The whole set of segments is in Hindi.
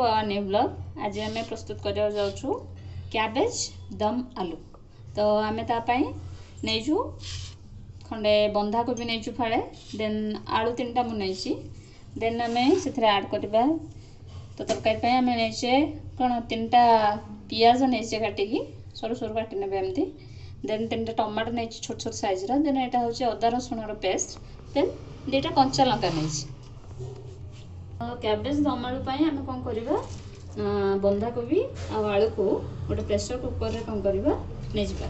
Our new blog. आज आम प्रस्तुत करने जाऊँ कैबेज दम आलू। तो आम तापाई नहींचु खंडे बंधाकोबी नहीं फाड़े, देन आलू 3टा मुझे देन आम से आड करवा। तो तरकारी आम नहींचे कौन 3टा पियाज नहीं काटिकी सरू सरू काटी ने एमती। देन 3टा टमाटो नहीं छोट छोट साइज। देन यहाँ हूँ अदा रसुण पेस्ट। देन 2टा कंचा लंका नहीं। कैबेज दम आलू आम कौन करवा बंधाकोबी आलू को गोटे प्रेसर कुकर रे कौन करवा नहीं जा।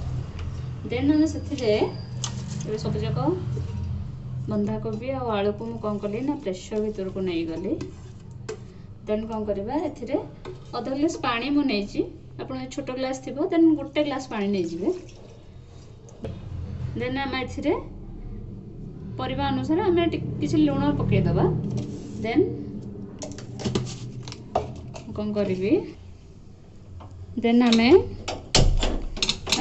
देन आम से सब जाक बंधाकोबी आलू को मुझे कौन कली ना प्रेसर भीतर को नहीं गली। देन कौन करवा ए अधा ग्लास पानी मुझे आप छोट ग्लास थी देन गोटे ग्लास पानी नहीं जाए। देन आम ए परिवा अनुसार आम किसी लुण पकईदबा। देन कौन करी देन आम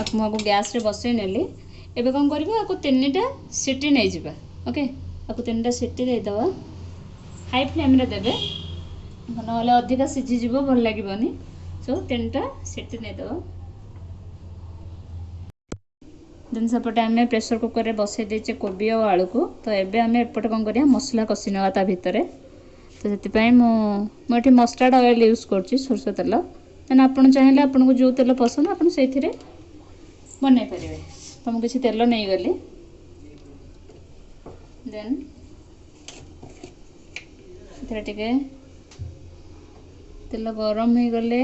आपको गैस रे बसई नेली। एबे कौन करबा आपको 3टा सीटी नहीं जावा। ओके आपको 3टा सीटी देदबा। हाई फ्लेम रे देबे ना अधिका सीझी भल लगे। सो 3टा सीटी नहीं दबा। देन सेपटे आम प्रेसर कुकर रे बसई देचे कोबी और आलू को। तो एबे आम एपटे कौन करिया मसला कषि नवा ता भितर। तो से मुझे मस्टार्ड ऑयल यूज कर सोरष तेल। देन आपन चाहिए आपको जो तेल पसंद आप बन पारे। तो मुझे किसी तेल नहीं गली। देन टे तेल गरम हो गले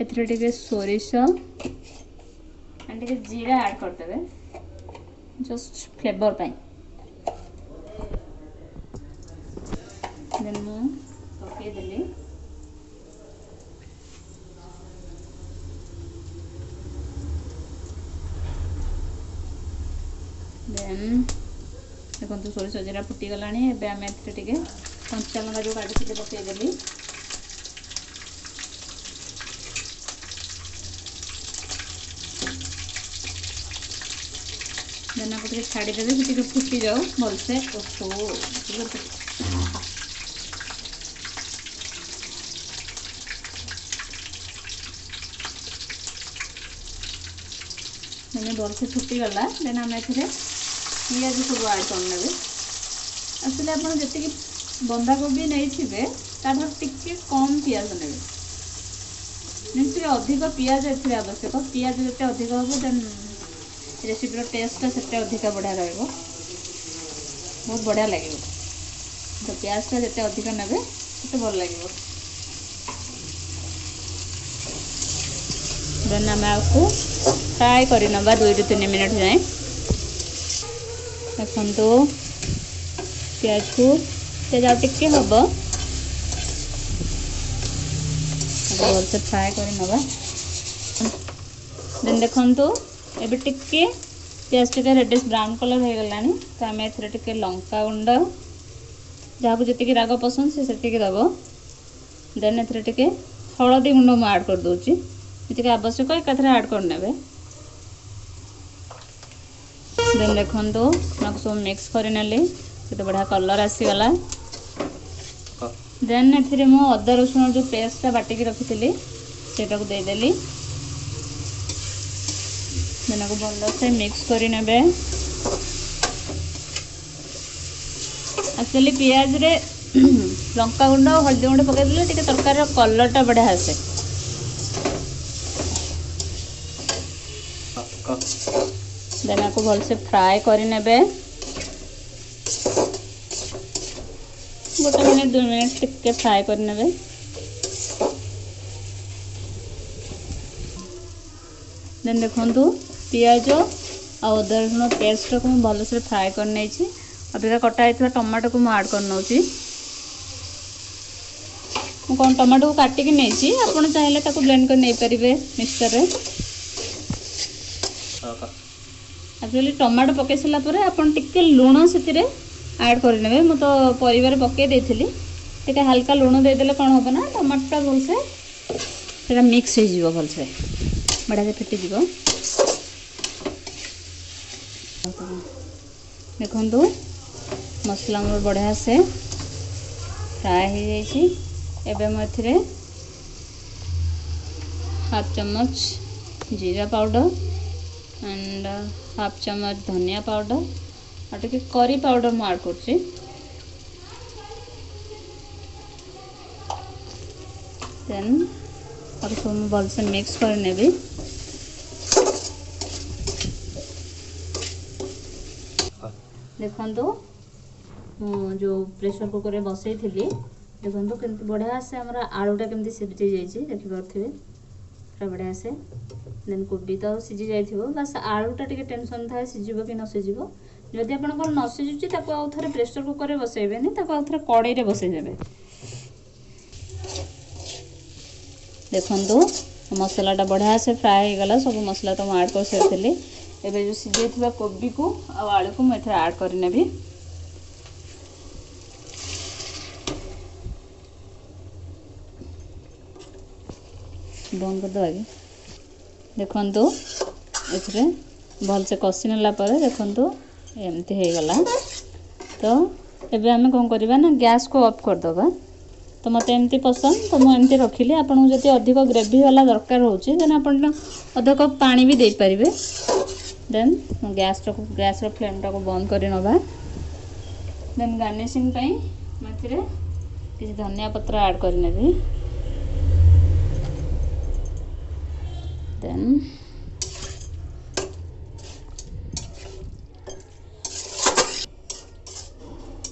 ए सोरिष एंड जीरा ऐड करदे जस्ट फ्लेवर पाई। देन पकईदेली देन देखो सोरिष जीरा फुटीगला। एबे आम टे कंचा लंका जो काटी पकईदेली। देन आपको छाड़देवे फुटी जाओ भलसे। मैंने भलसे फुटीगला। देन आम पियाज सब आड करने। एक्चुअली आप जी बंधाकोबी नहीं थे टे कम पियाज ने मीनस अधिक पियाज ए आवश्यक। पियाज जिते अधिक हम देन रेसिपीर टेस्टा से अधिक बढ़िया रहा बहुत बढ़िया लगे। तो पियाजटा जिते अधिक ने भल लगे। देन आम आपको फ्राए कर 2 ରୁ 3 मिनट जाए। देखो प्याज को तेज टिके हम भलसे फ्राए कर। देन देखो एबे टिके प्याज टे रेडिश ब्राउन कलर हो गला। तो आम ए लंका गुंड जहाँ को जी राग पसंद से दब। देन ए हलदी गुंड मुझे ऐड कर दूची जी आवश्यक एक ऐड करने। देन देखो सब मिक्स कर बढ़िया कलर आसीगला। देन ए अदा रसुण जो पेस्टा बाटिक रखी से देदेली। देन को भल से मिक्स कर। एक्चुअली पियाज रे लंका गुंड और हल्दी गुंड पकईदे टे तरकार कलरटा बढ़िया आसे। देन आपको भलसे फ्राए कर गोटे मिनट 2 मिनट टिके फ्राए कर। देन देखो पियाज और अदा रसुण पेस्ट को भलसे फ्राए कर नहीं। अबिका कटा होता टमाटो को मुझे ऐड कर नौची। कौन टमाटो को काटिकी नहीं आपड़ चाहिए ब्लेंड कर नहीं पारे मिक्सचर रे। एक्चुअली टमाटो पकई सारापर आपन टिके लुण से ऐड करे। मु तो परिवार पकई देती टे हल्का लुण देदेले कौन हम ना टमाटोटा भलसे मिक्स हो भलसे बढ़िया से फिटिज। देखो मसला मोर बढ़िया से फ्राए हो जाइए। एबे मैं एथिरे हाफ चम्मच जीरा पाउडर एंड हाफ चम्मच धनिया पाउडर और टिके करी पाउडर मैं ऐड करछि। देन और सब भल से मिक्स कर नेबी। देखो जो प्रेशर कुकर बसई थी देखो केमती बढ़िया से आम आलूटा केमती सीझी जाइए देखिपे पूरा बढ़िया से। देन कोबी तो सीझी जाइए बस आलूटा टे टेंशन थाए सीझब कि न सीझब। जदि आप न सीझुची आउ थे प्रेशर कुकर बसैबेनि आउ थे कड़े बसईदेवे। देखो मसलाटा बढ़िया से फ्राए हो गला सब मसला तो मुझे ऐड कर सारी। एबे जो सीझे कोबी को आलू को मुझे ऐड करनेबी। बंद कर दो आगे। देखो ये भल से कषि नेला देखो एमती हो गला। तो एबे आमे कौन करबा ना गैस को ऑफ कर दबा। तो मत एमती पसंद तो मुझे रखिली। आपको जब अधिक ग्रेवी वाला दरकार होची देन आप अधा कप पानी भी दे पारिबे। देन गैस फ्लेम टाको बंद कर नबा। देन गार्निशिंग पई मथिरे किसी धनिया पत्र ऐड करनेबी। देन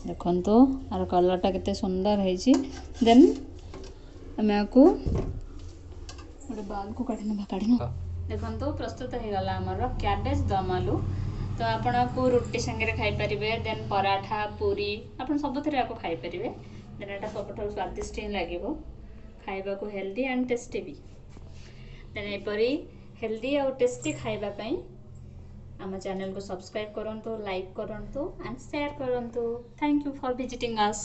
देखो आर कलरटा केते सुंदर है। देन आमे आपको गोटे बाल को काटी ना देखो प्रस्तुत हो गला आमर कैबेज दम आलू। तो आपण को रोटी संगे खाई परिबे। देन पराठा पूरी आपण सब थरे आपको खाई परिबे। देन एटा सब स्वादिष्ट ही लागिवो खाइबा को हेल्दी एंड टेस्टी भी। देन एपरी हेल्दी और टेस्टी खाइबा पई आम चैनल को सब्सक्राइब करंतु, लाइक करंतु एंड शेयर करंतु। Thank you for visiting us.